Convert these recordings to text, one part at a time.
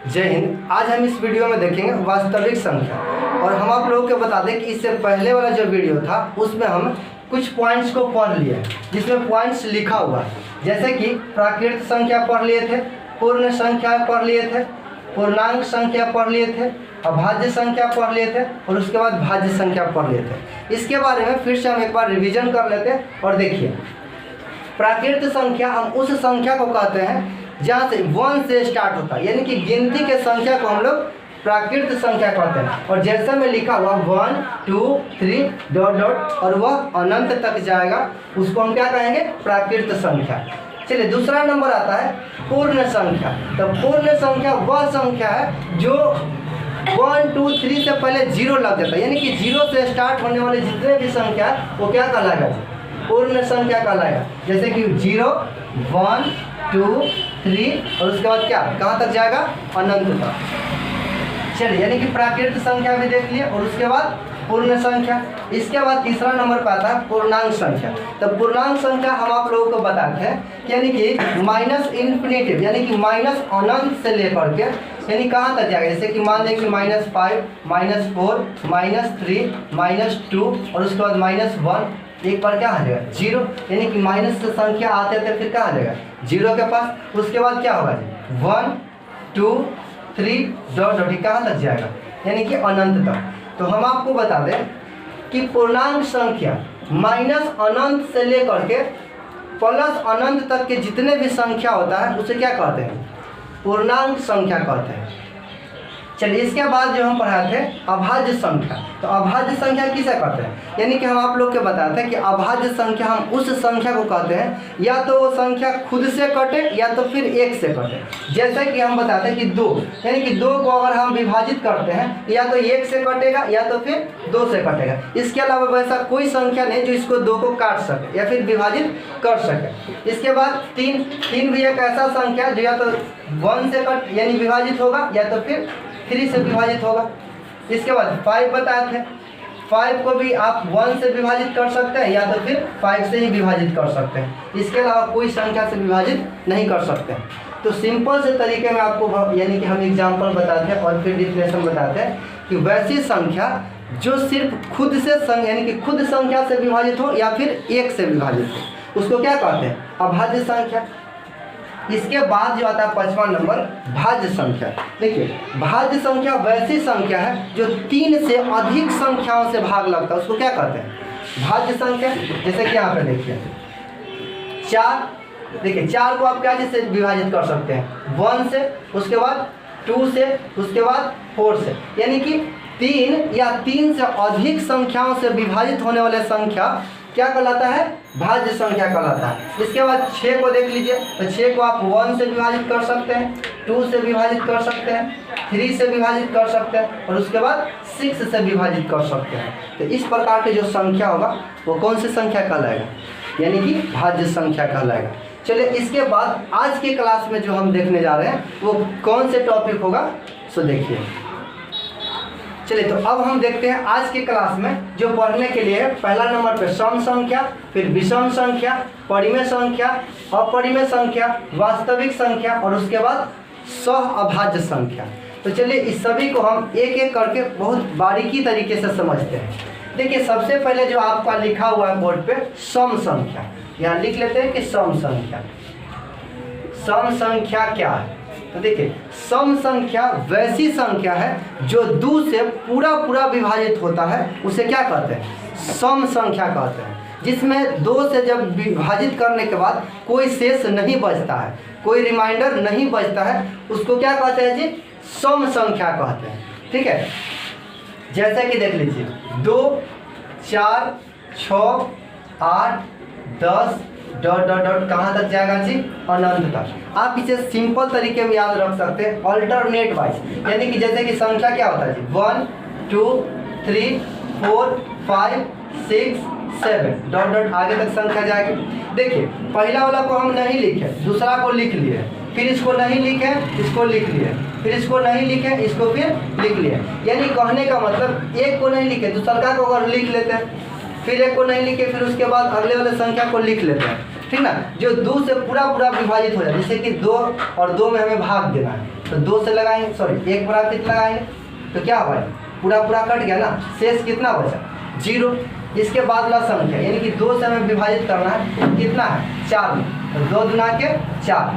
जय हिंद। आज हम इस वीडियो में देखेंगे वास्तविक संख्या। और हम आप लोगों को बता दें कि इससे पहले वाला जो वीडियो था उसमें हम कुछ पॉइंट्स को पढ़ लिए जिसमें पॉइंट्स लिखा हुआ है, जैसे कि प्राकृत संख्या पढ़ लिए थे, पूर्ण संख्या पढ़ लिए थे, पूर्णांक संख्या पढ़ लिए थे, अभाज्य संख्या पढ़ लिए थे और उसके बाद भाज्य संख्या पढ़ लिए थे। इसके बारे में फिर से हम एक बार रिवीजन कर लेते हैं। और देखिए, प्राकृत संख्या हम उस संख्या को कहते हैं जहाँ से 1 से स्टार्ट होता है, यानी कि गिनती के संख्या को हम लोग प्राकृत संख्या कहते हैं। और जैसे में लिखा हुआ 1 2 3 डॉट डॉट और वह अनंत तक जाएगा, उसको हम क्या कहेंगे? प्राकृत संख्या। चलिए, दूसरा नंबर आता है पूर्ण संख्या। तो पूर्ण संख्या वह संख्या है जो 1 2 3 से पहले 0 लग जाता है, यानी कि 0 से स्टार्ट होने वाले जितने भी संख्या है वो क्या कहलाएगा? पूर्ण संख्या कहलाएगा। जैसे कि 0 1 2 3 और उसके बाद क्या कहाँ तक जाएगा? अनंत तक। चलिए, यानी कि प्राकृत संख्या भी देख लिए और उसके बाद पूर्ण संख्या। इसके बाद तीसरा नंबर पर आता है पूर्णांक संख्या। तो पूर्णांक संख्या हम आप लोगों को बताते हैं, यानी कि माइनस इन्फिनिटिव, यानी कि माइनस अनंत से लेकर के यानी कहाँ तक जाएगा? जैसे कि मान लें कि -5 -4 -3 -2 और उसके बाद -1, एक बार क्या आ जाएगा? 0, यानी कि माइनस से संख्या आते आते फिर क्या आ जाएगा? 0 के पास। उसके बाद क्या होगा? 1 2 3 डॉट डॉट कहाँ तक जाएगा? यानी कि अनंत तक। तो हम आपको बता दें कि पूर्णांक संख्या माइनस अनंत से लेकर के प्लस अनंत तक के जितने भी संख्या होता है उसे क्या कहते हैं? पूर्णांक संख्या कहते हैं। चलिए, इसके बाद जो हम पढ़ाए थे अभाज्य संख्या। तो अभाज्य संख्या किसे कहते हैं? यानी कि हम आप लोग को बताते हैं कि अभाज्य संख्या हम उस संख्या को कहते हैं या तो वो संख्या खुद से कटे या तो फिर 1 से कटे। जैसे कि हम बताते हैं कि 2, यानी कि 2 को अगर हम विभाजित करते हैं या तो 1 से कटेगा या तो फिर 2 से कटेगा। इसके अलावा वैसा कोई संख्या नहीं जो इसको 2 को काट सके या फिर विभाजित कर सके। इसके बाद 3 भी एक ऐसा संख्या जो या तो 1 से कट यानी विभाजित होगा या तो फिर 3 से विभाजित होगा। इसके बाद 5 बताए थे, 5 को भी आप 1 से विभाजित कर सकते हैं या तो फिर 5 से ही विभाजित कर सकते हैं। इसके अलावा कोई संख्या से विभाजित नहीं कर सकते हैं। तो सिंपल से तरीके में आपको यानी कि हम एग्जाम्पल बताते हैं और फिर डिफिनेशन बताते हैं कि वैसी संख्या जो सिर्फ खुद से यानी कि खुद संख्या से विभाजित हो या फिर 1 से विभाजित हो, उसको क्या कहते हैं? अभाज्य संख्या। इसके बाद जो आता है 5वां नंबर भाज्य संख्या। देखिए, भाज्य संख्या वैसी संख्या है जो 3 से अधिक संख्याओं से भाग लगता है, उसको क्या कहते हैं? भाज्य संख्या। जैसे कि यहाँ पे देखिए 4, देखिए 4 को आप क्या चीज से विभाजित कर सकते हैं? 1 से, उसके बाद 2 से, उसके बाद 4 से, यानी कि 3 या 3 से अधिक संख्याओं से विभाजित होने वाले संख्या क्या कहलाता है? भाज्य संख्या कहलाता है। इसके बाद 6 को देख लीजिए। तो 6 को आप 1 से विभाजित कर सकते हैं, 2 से विभाजित कर सकते हैं, 3 से विभाजित कर सकते हैं और उसके बाद 6 से विभाजित कर सकते हैं। तो इस प्रकार की जो संख्या होगा वो कौन सी संख्या कहलाएगा? यानी कि भाज्य संख्या कहलाएगा। चलिए, इसके बाद आज की क्लास में जो हम देखने जा रहे हैं वो कौन से टॉपिक होगा, सो देखिए। चलिए, तो अब हम देखते हैं आज की क्लास में जो पढ़ने के लिए पहला नंबर पे सम संख्या, फिर विषम संख्या, परिमेय संख्या, अपरिमेय संख्या, वास्तविक संख्या और उसके बाद सह अभाज्य संख्या। तो चलिए, इस सभी को हम एक एक करके बहुत बारीकी तरीके से समझते हैं। देखिए, सबसे पहले जो आपका लिखा हुआ है बोर्ड पे सम संख्या, यहाँ लिख लेते हैं कि सम संख्या। सम संख्या क्या है? तो देखिए, सम संख्या वैसी संख्या है जो 2 से पूरा विभाजित होता है, उसे क्या कहते हैं? सम संख्या कहते हैं। जिसमें 2 से जब विभाजित करने के बाद कोई शेष नहीं बचता है, कोई रिमाइंडर नहीं बचता है, उसको क्या कहते हैं जी? सम संख्या कहते हैं। ठीक है, जैसे कि देख लीजिए 2 4 6 8 10 डॉट डॉट डॉट कहाँ तक जाएगा जी? अनंत तक। आप इसे सिंपल तरीके में याद रख सकते हैं, अल्टरनेट वाइज। यानी कि जैसे कि संख्या क्या होता है जी? 1 2 3 4 5 6 7 डॉट डॉट आगे तक संख्या जाएगी। देखिए, पहला वाला को हम नहीं लिखे, दूसरा को लिख लिए, फिर इसको नहीं लिखे, इसको लिख लिए, फिर इसको नहीं लिखे, इसको फिर लिख लिए। यानी कहने का मतलब एक को नहीं लिखे, दूसरा को अगर लिख लेते हैं, फिर एक को नहीं लिखे, फिर उसके बाद अगले वाले संख्या को लिख लेते हैं। ठीक ना, जो 2 से पूरा पूरा विभाजित हो जाए, जैसे कि 2 और 2 में हमें भाग देना है तो 2 से लगाएंगे, सॉरी 1 बराबर कितना लगाएंगे तो क्या होगा, पूरा पूरा कट गया ना, शेष कितना बचा 0। इसके बाद वाला संख्या यानी कि 2 से हमें विभाजित करना है, कितना है 4 में, तो 2 दूना के 4,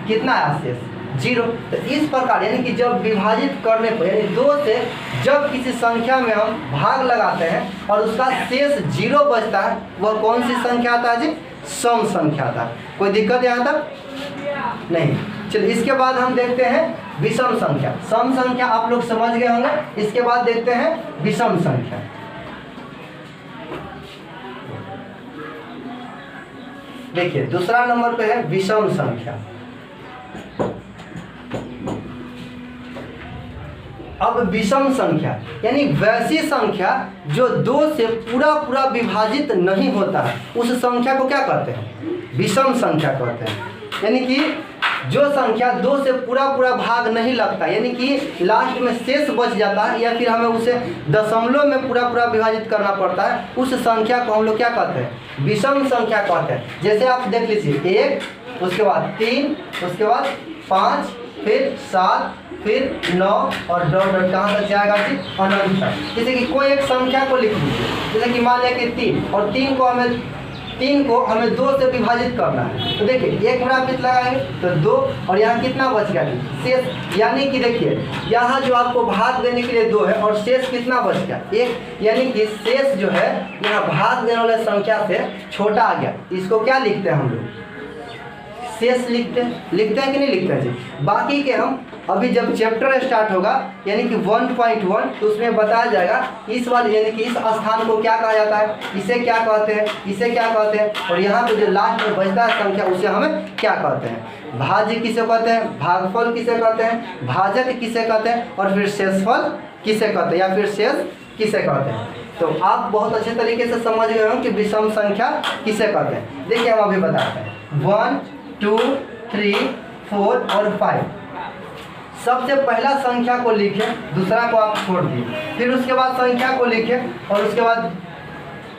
कितना है शेष 0। तो इस प्रकार यानी कि जब विभाजित करने पर यानी 2 से जब किसी संख्या में हम भाग लगाते हैं और उसका शेष 0 बचता है, वह कौन सी संख्या आता है जी, सम संख्या आता है। कोई दिक्कत यहाँ तक नहीं। चलिए इसके बाद हम देखते हैं विषम संख्या। सम संख्या आप लोग समझ गए होंगे, इसके बाद देखते हैं विषम संख्या। देखिए दूसरा नंबर पे है विषम संख्या। अब विषम संख्या यानी वैसी संख्या जो 2 से पूरा पूरा विभाजित नहीं होता है, उस संख्या को क्या कहते हैं, विषम संख्या कहते हैं। यानी कि जो संख्या 2 से पूरा पूरा भाग नहीं लगता, यानी कि लास्ट में शेष बच जाता है या फिर हमें उसे दशमलव में पूरा पूरा विभाजित करना पड़ता है, उस संख्या को हम लोग क्या कहते हैं, विषम संख्या कहते हैं। जैसे आप देख लीजिए 1, उसके बाद 3, उसके बाद 5, फिर 7, फिर 9 और डॉट डॉट कहाँ तक जाएगा जी, अनंत तक। जैसे कि कोई एक संख्या को लिख लीजिए, जैसे कि मान लिया कि 3 और 3 को हमें 2 से विभाजित करना है, तो देखिए 1 बराबर कितना लगाएंगे तो 2 और यहाँ कितना बच गया शेष, यानी कि देखिए यहाँ जो आपको भाग देने के लिए 2 है और शेष कितना बच गया 1, यानी कि शेष जो है यहाँ भाग देने वाले संख्या से छोटा आ गया। इसको क्या लिखते हैं हम लोग, शेष लिखते हैं कि नहीं लिखते हैं जी। बाकी के हम अभी जब चैप्टर स्टार्ट होगा यानी कि 1.1 तो उसमें बताया जाएगा इस वाले यानी कि इस स्थान को क्या कहा जाता है, इसे क्या कहते हैं, इसे क्या कहते हैं, और यहाँ पे जो लास्ट में बचता है संख्या उसे हमें क्या कहते हैं, भाज्य किसे कहते हैं, भागफल किसे कहते हैं, भाजक किसे कहते हैं, और फिर शेषफल किसे कहते हैं या फिर शेष किसे कहते हैं। तो आप बहुत अच्छे तरीके से समझ गए हो कि विषम संख्या किसे कहते हैं। देखिए हम अभी बताते हैं 1, 2, 3, 4 और 5। सबसे पहला संख्या को लिखें, दूसरा को आप छोड़ दिए, फिर उसके बाद संख्या को लिखें और उसके बाद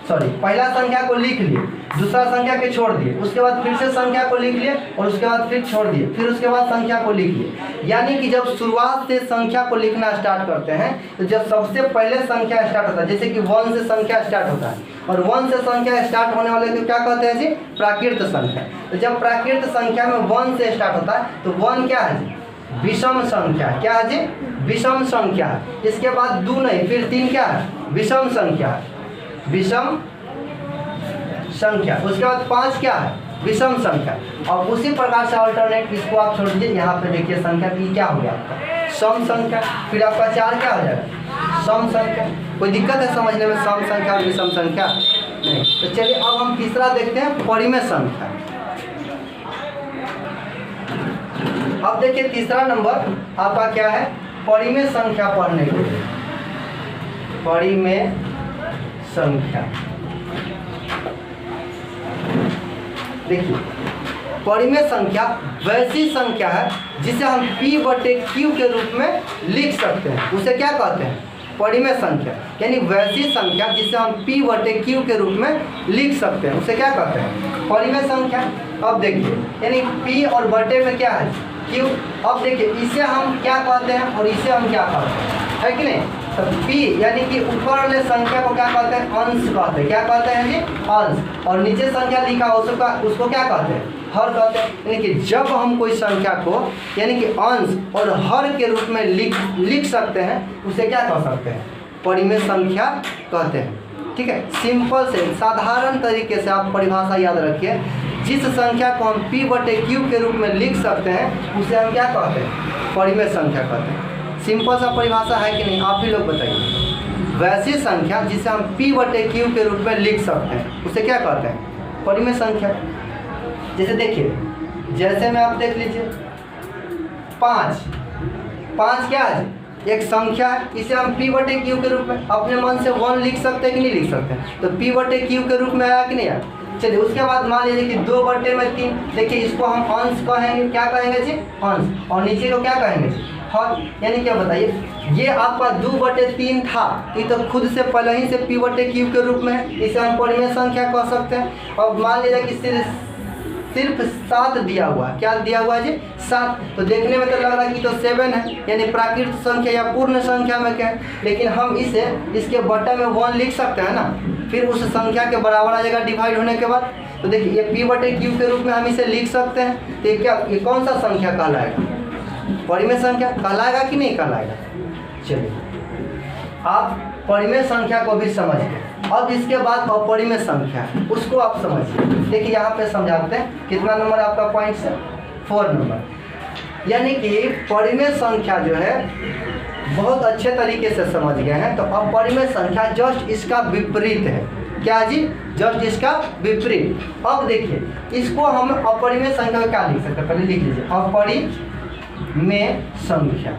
पहला संख्या को लिख लिए, दूसरा संख्या के छोड़ दिए, उसके बाद फिर से संख्या को लिख लिए और उसके बाद फिर छोड़ दिए, फिर उसके बाद संख्या को लिख लिए। यानी कि जब शुरुआत से संख्या को लिखना स्टार्ट करते हैं तो जब सबसे पहले संख्या स्टार्ट होता है, जैसे कि 1 से संख्या स्टार्ट होता है और 1 से संख्या स्टार्ट होने वाले को क्या कहते हैं जी, प्राकृत संख्या। तो जब प्राकृत संख्या में 1 से स्टार्ट होता है तो 1 क्या है जी, विषम संख्या। क्या है जी, विषम संख्या है। इसके बाद 2 नहीं, फिर 3 क्या है, विषम संख्या है, विषम संख्या। उसके बाद 5 क्या है, विषम संख्या। और उसी प्रकार से अल्टरनेट इसको आप छोड़ दीजिए, यहाँ पे देखिए संख्या की क्या हो गया आपका सम संख्या, फिर आपका 4 क्या हो जाएगा, सम संख्या। कोई दिक्कत है समझने में सम संख्या और विषम संख्या नहीं। तो चलिए अब हम तीसरा देखते हैं परिमेय संख्या। अब देखिए तीसरा नंबर आपका क्या है, परिमेय संख्या पढ़ने के लिए। परिमेय संख्या देखिए, परिमेय संख्या वैसी संख्या है जिसे हम P/Q के रूप में लिख सकते हैं, उसे क्या कहते हैं, परिमेय संख्या। यानी वैसी संख्या जिसे हम P/Q के रूप में लिख सकते हैं उसे क्या कहते हैं, परिमेय संख्या। अब देखिए यानी P और बटे में क्या है, Q। अब देखिए इसे हम क्या कहते हैं और इसे हम क्या कहते हैं, है कि नहीं। तो P यानी कि ऊपर वाले संख्या को क्या कहते हैं, अंश कहते हैं। क्या कहते हैं जी, अंश। और नीचे संख्या लिखा उसको क्या कहते हैं, हर कहते हैं। यानी कि जब हम कोई संख्या को यानी कि अंश और हर के रूप में लिख सकते हैं उसे क्या कह सकते हैं, परिमेय संख्या कहते हैं। ठीक है, सिंपल से साधारण तरीके से आप परिभाषा याद रखिए। जिस संख्या को हम P/Q के रूप में लिख सकते हैं उसे हम क्या कहते हैं, परिमेय संख्या कहते हैं। सिंपल सा परिभाषा है कि नहीं, आप ही लोग बताइए। वैसी संख्या जिसे हम P/Q के रूप में लिख सकते हैं उसे क्या कहते हैं, परिमेय संख्या। जैसे देखिए, जैसे में आप देख लीजिए 5 क्या है, एक संख्या है, इसे हम P/Q के रूप में अपने मन से 1 लिख सकते हैं कि नहीं लिख सकते, तो P/Q के रूप में आया कि नहीं आया। चलिए उसके बाद मान लीजिए कि 2/3, देखिए इसको हम अंश कहेंगे, क्या कहेंगे जी, अंश। और नीचे को क्या कहेंगे जी, हर। यानी क्या बताइए, ये आपका 2/3 था, ये तो खुद से पहले ही से P/Q के रूप में है, इसे हम परिमेय संख्या कह सकते हैं। अब मान लीजिए कि सिर्फ 7 दिया हुआ। क्या दिया हुआ जी? 7। तो देखने में तो लग रहा है कि तो 7 है, यानी प्राकृत संख्या या पूर्ण संख्या में क्या है, लेकिन हम इसे इसके बटा में 1 लिख सकते हैं ना, फिर उस संख्या के बराबर आ जाएगा डिवाइड होने के बाद। तो देखिए ये p/q के रूप में हम इसे लिख सकते हैं। तो ये कौन सा संख्या कहलाएगा? परिमेय संख्या कहलाएगा कि नहीं कहलाएगा? चलिए आप परिमेय संख्या को भी समझ गए। अब इसके बाद अपरिमेय संख्या, उसको आप समझिए। देखिए यहाँ पे समझाते हैं। कितना नंबर आपका पॉइंट से? 4 नंबर। यानी कि परिमेय संख्या जो है बहुत अच्छे तरीके से समझ गए हैं। तो अपरिमेय संख्या जस्ट इसका विपरीत है। क्या जी? जस्ट इसका विपरीत। अब देखिए इसको हम अपरिमेय संख्या में क्या लिख सकते हैं? पहले लिख लीजिए अपरिमेय संख्या।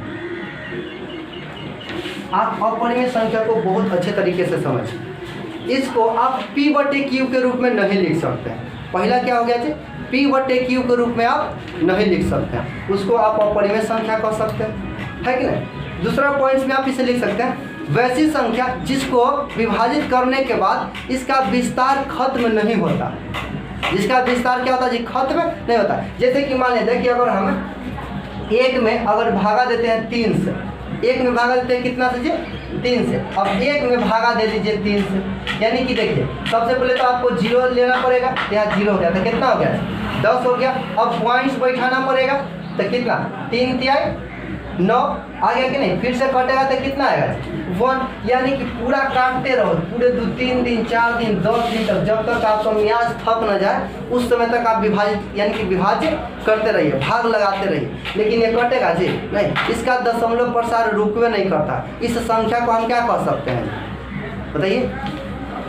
आप अपरिमेय संख्या को बहुत अच्छे तरीके से समझिए। इसको आप p/q के रूप में नहीं लिख सकते हैं। पहला क्या हो गया जी? p/q के रूप में आप नहीं लिख सकते हैं, उसको आप अपरिमेय संख्या कह सकते हैं, है कि नहीं? दूसरा पॉइंट में आप इसे लिख सकते हैं वैसी संख्या जिसको विभाजित करने के बाद इसका विस्तार खत्म नहीं होता। जिसका विस्तार क्या होता है जी? खत्म नहीं होता। जैसे कि मान लेते हैं कि अगर हम 1 में अगर भागा देते हैं 3 से, 1 में भागा देते हैं कितना से जी? 3 से। अब 1 में भागा दे दीजिए 3 से, यानी कि देखिए सबसे पहले तो आपको 0 लेना पड़ेगा। यहाँ 0 हो गया तो कितना हो गया? 10 हो गया। अब पॉइंट्स बैठाना पड़ेगा तो कितना? 3 तिहाई 9 आ गया कि नहीं? फिर से कटेगा तो कितना आएगा? 1। यानी कि पूरा काटते रहो, पूरे 2-3 दिन 4 दिन 10 दिन तक, जब तक आपका मियाज थक न जाए उस समय तक आप विभाजित यानी कि विभाजित करते रहिए, भाग लगाते रहिए। लेकिन ये कटेगा जी नहीं, इसका दशमलव प्रसार रुकवे नहीं करता। इस संख्या को हम क्या कह सकते हैं बताइए?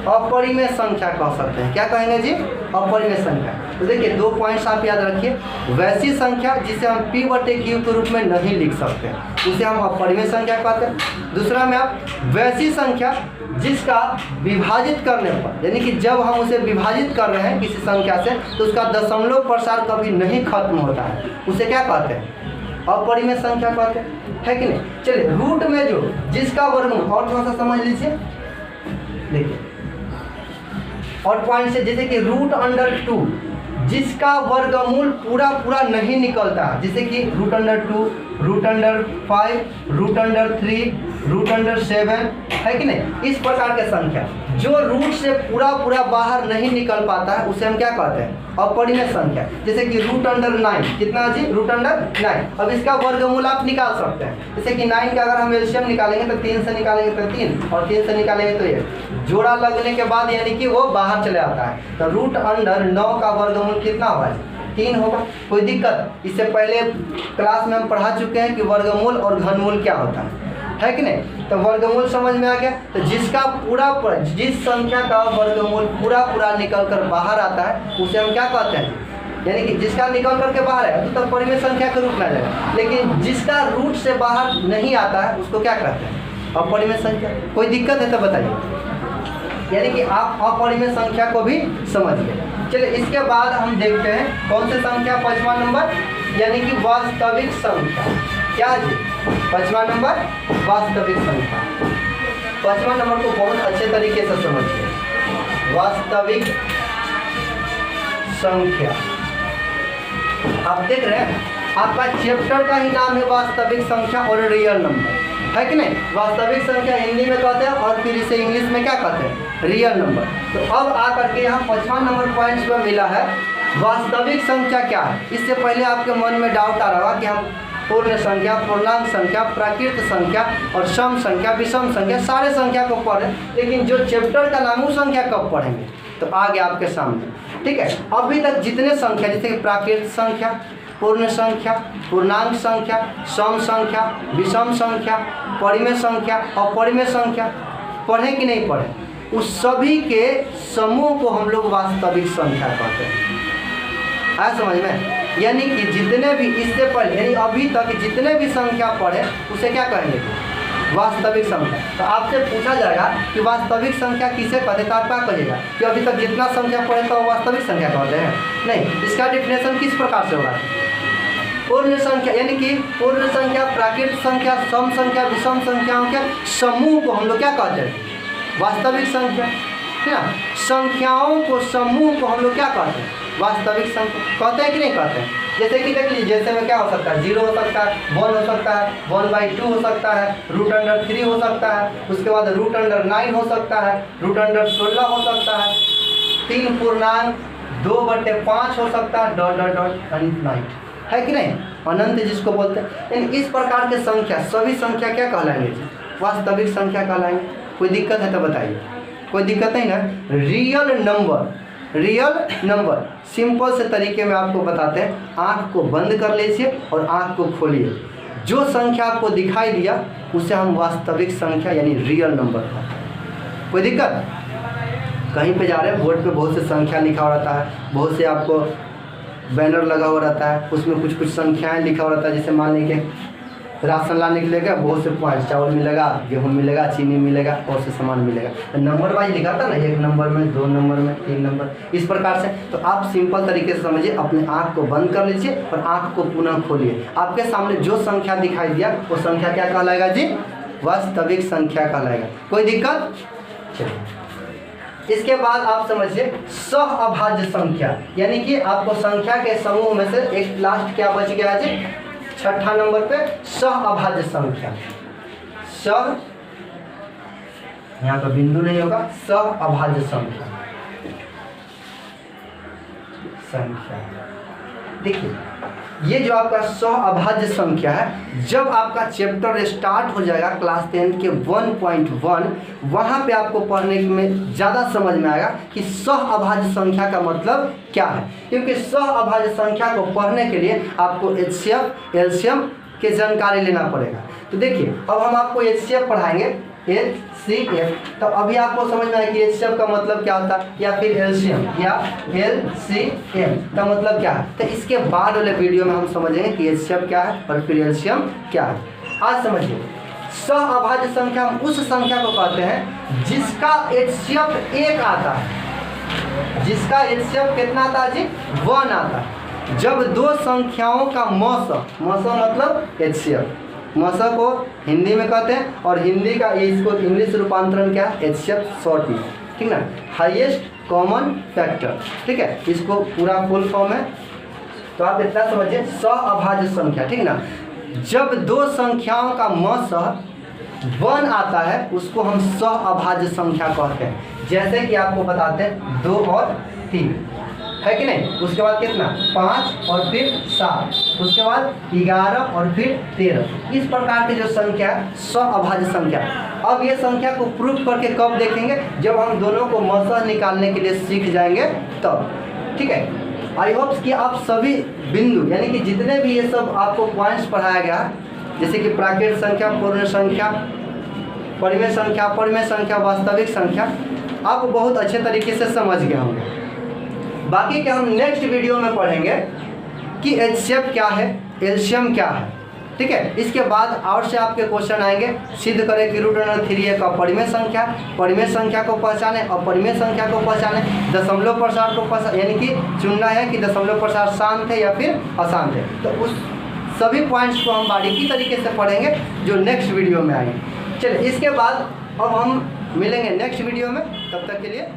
अपरिमेय संख्या कह सकते हैं। क्या कहेंगे जी? अपरिमेय संख्या। तो देखिए 2 पॉइंट्स आप याद रखिए। वैसी संख्या जिसे हम p/q के रूप में नहीं लिख सकते, उसे हम अपरिमेय संख्या कहते हैं। दूसरा में आप वैसी संख्या जिसका विभाजित करने पर, यानी कि जब हम उसे विभाजित कर रहे हैं किसी संख्या से तो उसका दशमलव प्रसार कभी नहीं खत्म होता है, उसे क्या कहते हैं? अपरिमेय संख्या कहते हैं, है कि नहीं? चलिए रूट में जो जिसका वर्गमूल, और थोड़ा सा समझ लीजिए। देखिए और पॉइंट से, जैसे कि √2 जिसका वर्गमूल पूरा पूरा नहीं निकलता, जैसे कि √2, √5, √3, √7, है कि नहीं? इस प्रकार के संख्या जो रूट से पूरा पूरा बाहर नहीं निकल पाता है उसे हम क्या कहते हैं? अपरिमेय संख्या। जैसे कि √9 कितना जी? √9। अब इसका वर्गमूल आप निकाल सकते हैं। जैसे कि 9 का अगर हम एलसीएम निकालेंगे तो 3 से निकालेंगे तो 3, और 3 से निकालेंगे तो ये जोड़ा लगने के बाद यानी कि वो बाहर चले आता है। तो √9 का वर्गमूल कितना होगा? 3 होगा। कोई दिक्कत? इससे पहले क्लास में हम पढ़ा चुके हैं कि वर्गमूल और घनमूल क्या होता है कि नहीं? तो वर्गमूल समझ में आ गया। तो जिसका जिस संख्या का वर्गमूल पूरा पूरा निकल कर बाहर आता है उसे हम क्या कहते हैं? यानी कि जिसका निकल करके बाहर है तो परिमेय संख्या के रूप में आ जाएगा। लेकिन जिसका रूट से बाहर नहीं आता है उसको क्या कहते हैं? अपरिमेय संख्या। कोई दिक्कत है तो बताइए। यानी कि आप अपरिमेय संख्या को भी समझिए। चलिए इसके बाद हम देखते हैं कौन सी संख्या? 5वां नंबर, यानी कि वास्तविक संख्या। क्या जी? 5वां नंबर वास्तविक संख्या। 5वां नंबर को बहुत अच्छे तरीके से समझिए। वास्तविक संख्या आप देख रहे हैं, आपका चैप्टर का ही नाम है वास्तविक संख्या और रियल नंबर, है कि नहीं? वास्तविक संख्या हिंदी में कहते हैं और फिर इसे इंग्लिश में क्या कहते हैं? Real number. तो अब आकर के यहाँ 5वां नंबर पॉइंट्स में मिला है वास्तविक संख्या क्या है। इससे पहले आपके मन में डाउट आ रहा कि हम पूर्ण संख्या, पूर्णांक संख्या, प्राकृत संख्या और सम संख्या, विषम संख्या, सारे संख्या को पढ़ें, लेकिन जो चैप्टर का नाम उस संख्या कब पढ़ेंगे? तो आ गया आपके सामने, ठीक है? अभी तक जितने संख्या, जैसे कि प्राकृत संख्या, पूर्ण संख्या, पूर्णांक संख्या, सम संख्या, विषम संख्या, परिमेय संख्या, अपरिमेय संख्या, पढ़े कि नहीं पढ़े? उस सभी के समूह को हम लोग वास्तविक संख्या कहते हैं। आया समझ में? यानी कि जितने भी इससे पहले, यानी अभी तक जितने भी संख्या पढ़े उसे क्या कहेंगे? वास्तविक संख्या। तो आपसे पूछा जाएगा कि वास्तविक संख्या किसे कहते हैं, तो आप क्या कहिएगा कि अभी तक जितना संख्या पढ़े तो वास्तविक संख्या कहते हैं? नहीं, इसका डिफिनेशन किस प्रकार से होगा? पूर्ण संख्या, यानी कि पूर्ण संख्या, प्राकृत संख्या, सम संख्या, विषम संख्याओं के समूह को हम लोग क्या कहते हैं? वास्तविक संख्या, है ना? संख्याओं को समूह को हम लोग क्या कहते हैं? वास्तविक संख्या कहते हैं कि नहीं कहते हैं। जैसे कि देख लीजिए, जैसे में क्या हो सकता है, 0 हो सकता है, 1 हो सकता है, 1/2 हो सकता है, √3 हो सकता है, उसके बाद √9 हो सकता है, √16 हो सकता है, 3.2/5 हो सकता है, ... है कि नहीं, अनंत जिसको बोलते हैं। यानी इस प्रकार के संख्या सभी संख्या क्या कहलाएंगे, वास्तविक संख्या कहलाएंगे। कोई दिक्कत है तो बताइए, कोई दिक्कत नहीं ना। रियल नंबर सिंपल से तरीके में आपको बताते हैं। आँख को बंद कर लीजिए और आँख को खोलिए, जो संख्या आपको दिखाई दिया उसे हम वास्तविक संख्या यानी रियल नंबर है। कोई दिक्कत, कहीं पे जा रहे हैं बोर्ड पे बहुत से संख्या लिखा हुआ रहता है, बहुत से आपको बैनर लगा हुआ रहता है, उसमें कुछ कुछ संख्याएं लिखा हुआ रहता है। जैसे मान लीजिए राशन लाने के लिए गया, बहुत से पॉइंट, चावल मिलेगा, गेहूँ मिलेगा, चीनी मिलेगा, और से सामान मिलेगा, तो नंबर वाइज लिखा था ना, 1 नंबर में, 2 नंबर में, 3 नंबर, इस प्रकार से। तो आप सिंपल तरीके से समझिए, अपने आँख को बंद कर लीजिए और आँख को पुनः खोलिए। आपके सामने जो संख्या दिखाई दिया वो संख्या क्या कहलाएगा जी, वास्तविक संख्या कहलाएगा। कोई दिक्कत, चलिए। इसके बाद आप समझिए सहअभाज्य संख्या, यानी कि आपको संख्या के समूह में से एक लास्ट क्या बच गया जी, 6ठा नंबर पे सहअभाज्य संख्या। यहाँ पर बिंदु नहीं होगा, सहअभाज्य संख्या। देखिए ये जो आपका सहअभाज्य संख्या है, जब आपका चैप्टर स्टार्ट हो जाएगा क्लास 10 के 1.1, वहाँ पे आपको पढ़ने में ज़्यादा समझ में आएगा कि सहअभाज्य संख्या का मतलब क्या है। क्योंकि सहअभाज्य संख्या को पढ़ने के लिए आपको HCF LCM की जानकारी लेना पड़ेगा। तो देखिए अब हम आपको HCF पढ़ाएंगे, HCF, तो अभी आपको समझ में आए कि HCF का मतलब क्या होता है, या फिर LCM या LCM का मतलब क्या है। तो इसके बाद वाले वीडियो में हम समझेंगे कि HCF क्या है और फिर LCM क्या है। आज समझिए, सहअभाज्य संख्या हम उस संख्या को कहते हैं जिसका HCF 1 आता है, जिसका HCF कितना आता है जी, 1 आता है। जब दो संख्याओं का मौसा मतलब HCF, मौसा को हिंदी में कहते हैं, और हिंदी का इसको इंग्लिश रूपांतरण क्या है, HCF शॉर्ट में, ठीक ना, हाईएस्ट कॉमन फैक्टर, ठीक है, इसको पूरा फुल फॉर्म है। तो आप इतना समझिए, सहअभाज्य संख्या, ठीक ना, जब दो संख्याओं का मौसा 1 आता है उसको हम सहअभाज्य संख्या कहते हैं। जैसे कि आपको बताते हैं 2 और 3 है कि नहीं, उसके बाद कितना, 5 और फिर 7, उसके बाद 11 और फिर 13, इस प्रकार की जो संख्या है सहअभाज्य संख्या। अब ये संख्या को प्रूफ करके कब देखेंगे, जब हम दोनों को मौसा निकालने के लिए सीख जाएंगे तब, ठीक है। आई होप्स कि आप सभी बिंदु यानी कि जितने भी ये सब आपको पॉइंट्स पढ़ाया गया है, जैसे कि प्राकृत संख्या, पूर्ण संख्या, परिमेय संख्या, परिमेय संख्या, वास्तविक संख्या, आप बहुत अच्छे तरीके से समझ गए होंगे। बाकी के हम नेक्स्ट वीडियो में पढ़ेंगे कि HCF क्या है, LCM क्या है, ठीक है। इसके बाद और से आपके क्वेश्चन आएंगे, सिद्ध करें कि √3 का परिमेय संख्या, परिमेय संख्या को पहचाने और परिमेय संख्या को पहचाने, दशमलव प्रसार को पहचाने, यानी कि चुनना है कि दशमलव प्रसार शांत है या फिर अशांत है। तो उस सभी पॉइंट्स को हम बारीकी तरीके से पढ़ेंगे जो नेक्स्ट वीडियो में आएंगे। चलिए इसके बाद अब हम मिलेंगे नेक्स्ट वीडियो में, तब तक के लिए